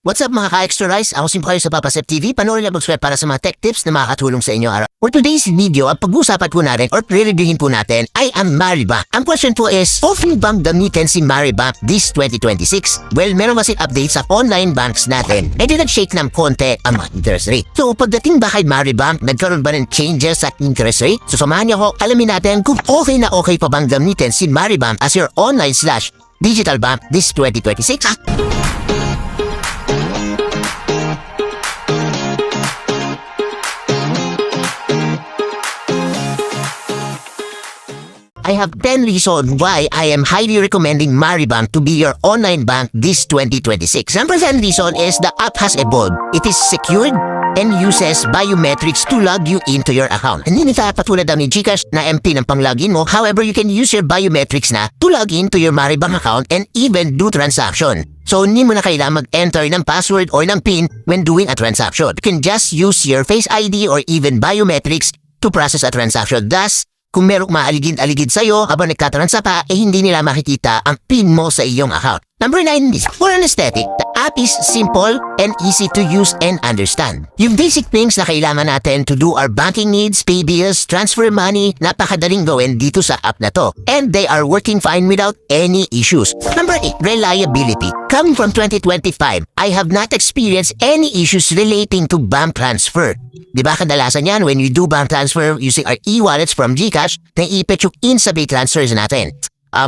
What's up mga ka-extra rice? Ako kayo sa Papasep TV. Panoorin lang mag-subscribe para sa mga tech tips na makakatulong sa inyo araw. For today's video, ang pag-uusapan po natin or re-reviewin po natin ay ang Maribank. Ang question po is, okay bang gamitin si Maribank this 2026? Well, meron kasi update sa online banks natin. And nag-shake ng konti ang mga interest rate. So, pagdating ba kay Maribank, nagkaroon ba ng changes sa interest rate? So, samahan niyo ako, alamin natin kung okay na okay pa bang gamitin si Maribank as your online/digital bank this 2026. I have 10 reasons why I am highly recommending Maribank to be your online bank this 2026. Number 10 reason is the app has evolved. It is secured and uses biometrics to log you into your account. Hindi nito patulad ni GCash na empty ng pang-login mo. However, you can use your biometrics na to log into your Maribank account and even do transaction. So, hindi mo na kailangan mag-enter ng password or ng PIN when doing a transaction. You can just use your Face ID or even biometrics to process a transaction. Thus, kung merong maaligid-aligid sa'yo habang nagtatransfer pa, hindi nila makikita ang PIN mo sa iyong account. Number 9 is for an aesthetic. The app is simple and easy to use and understand. Yung basic things na kailangan natin to do our banking needs, pay bills, transfer money, napakadaling gawin dito sa app na to. And they are working fine without any issues. Number 8, reliability. Coming from 2025, I have not experienced any issues relating to bank transfer. Diba kadalasan yan, when you do bank transfer using our e-wallets from GCash, naiipit yung in-sabay transfers natin.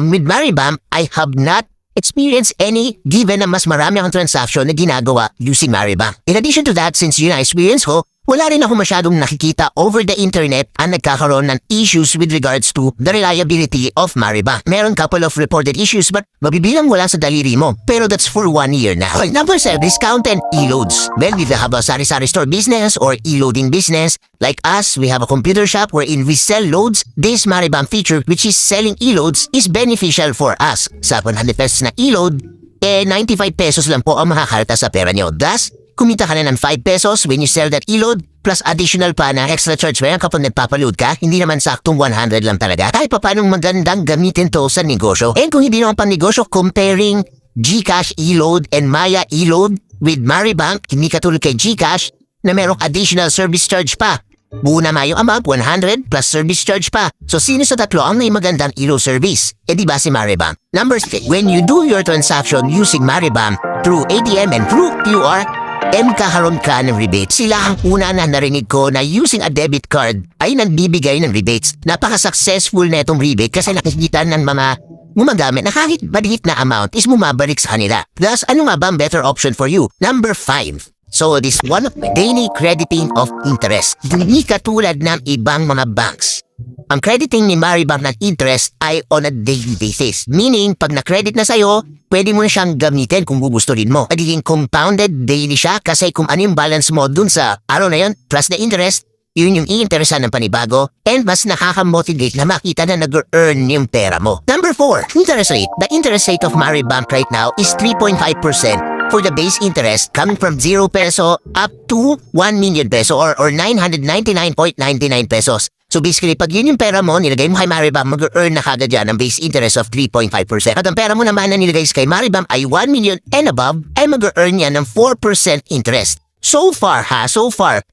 With Maribank, I have not experienced any given na mas marami akong transaction na ginagawa using Maribank. In addition to that, since yun ang experience ko, wala rin ako masyadong nakikita over the internet ang nagkakaroon ng issues with regards to the reliability of Maribank. Meron couple of reported issues but mabibilang wala sa daliri mo. Pero that's for 1 year now. Okay, number 7, discount and e-loads. Well, if you have a sari-sari store business or e-loading business, like us, we have a computer shop wherein we sell loads. This Maribank feature, which is selling e-loads, is beneficial for us. Sa 100 pesos na e-load, 95 pesos lang po ang makakalta sa pera nyo. Thus, kumita ka na ng 5 pesos when you sell that e-load plus additional pa na extra charge pa yan kapag nagpapaload ka, hindi naman saktong 100 lang talaga. Kahit pa paanong magandang gamitin to sa negosyo. And kung hindi naman pang negosyo, comparing GCash e-load and Maya e-load with Maribank, hindi katulad kay GCash na merong additional service charge pa. Buo na yung amount, 100 plus service charge pa. So sino sa tatlo ang may magandang e-load service? Eh di ba si Maribank? Number 6, when you do your transaction using Maribank through ATM and through QR, magkakaroon ka ng rebates. Sila ang una na narinig ko na using a debit card ay nagbibigay ng rebates. Napaka-successful na itong rebate kasi nakikita ng mga gumagamit na kahit maliit na amount is bumabalik sa kanila. Thus, ano nga ba ang better option for you? Number 5. So, this one of the daily crediting of interest. Hindi katulad ng ibang mga banks. Ang crediting ni Maribank ng interest ay on a daily basis. Meaning, pag na-credit na sa'yo, pwede mo na siyang gamitin kung gugustuhin mo. Magiging compounded daily siya kasi kung ano yung balance mo dun sa araw na yun, plus the interest, yun yung i-interesan ng panibago and mas nakaka-motivate na makita na nag-earn yung pera mo. Number 4, interest rate. The interest rate of Maribank right now is 3.5% for the base interest coming from 0 peso up to 1 million peso or 999.99 pesos. So basically, pag yun yung pera mo, nilagay mo kay Maribank, mag-earn na kagad yan ng base interest of 3.5%. At ang pera mo naman na nilagay kay Maribank ay 1 million and above, ay mag-earn yan ng 4% interest. So far,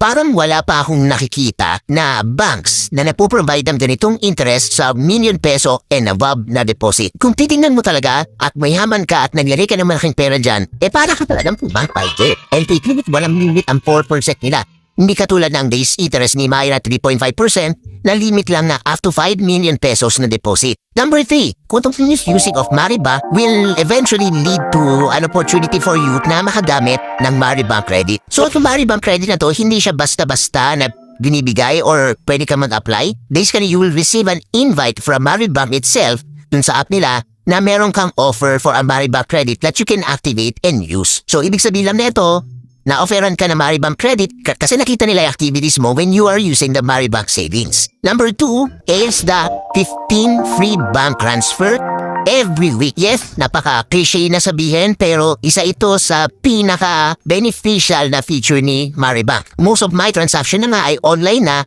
parang wala pa akong nakikita na banks na napoprovide ng ganitong interest sa million peso and above na deposit. Kung titingnan mo talaga at mayaman ka at naglari ka ng malaking pera dyan, para ka talagang bank budget. And titigit walang limit ang 4% nila. Hindi katulad ng base interest ni Maya na 3.5% na limit lang na up to 5 million pesos na deposit. Number 3, continuous using of Maribank will eventually lead to an opportunity for you na makagamit ng Maribank credit. So itong Maribank credit na to, hindi siya basta-basta na binibigay or pwede ka mag-apply. Basically, you will receive an invite from Maribank itself dun sa app nila na meron kang offer for a Maribank credit that you can activate and use. So ibig sabihin lang nito, na-offeran ka na Maribank credit kasi nakita nila yung activities mo when you are using the Maribank savings. Number 2 is the 15 free bank transfer every week. Yes, napaka-cliche na sabihin pero isa ito sa pinaka-beneficial na feature ni Maribank. Most of my transaction na nga ay online na,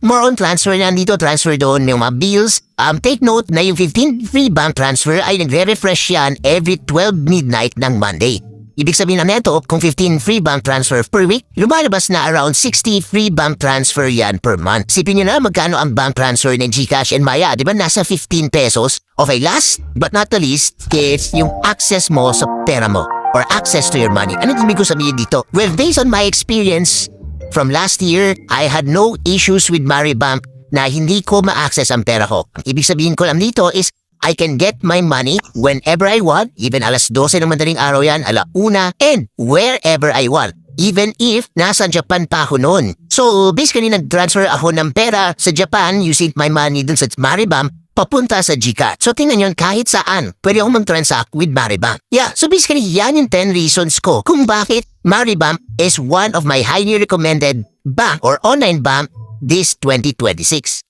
more on transfer na dito, transfer doon yung mga bills. Take note na yung 15 free bank transfer ay nagre-refresh yan every 12 midnight ng Monday. Ibig sabihin na neto, kung 15 free bank transfer per week, lumalabas na around 60 free bank transfer yan per month. Sipin nyo na magkano ang bank transfer ng GCash and Maya, di ba nasa 15 pesos? Okay, last but not the least is yung access mo sa pera mo or access to your money. Ano ibig ko sabihin dito? Well, based on my experience from last year, I had no issues with Maribank na hindi ko ma-access ang pera ko. Ang ibig sabihin ko lang dito is I can get my money whenever I want, even alas 12 ng madaling araw yan, alauna, and wherever I want. Even if nasa Japan pa ako noon. So, basically nag-transfer ako ng pera sa Japan using my money dun sa Maribank papunta sa GCash. So, tingnan yun kahit saan. Pwede akong mag-transact with Maribank. Yeah, so basically yan yung 10 reasons ko kung bakit Maribank is one of my highly recommended bank or online bank this 2026.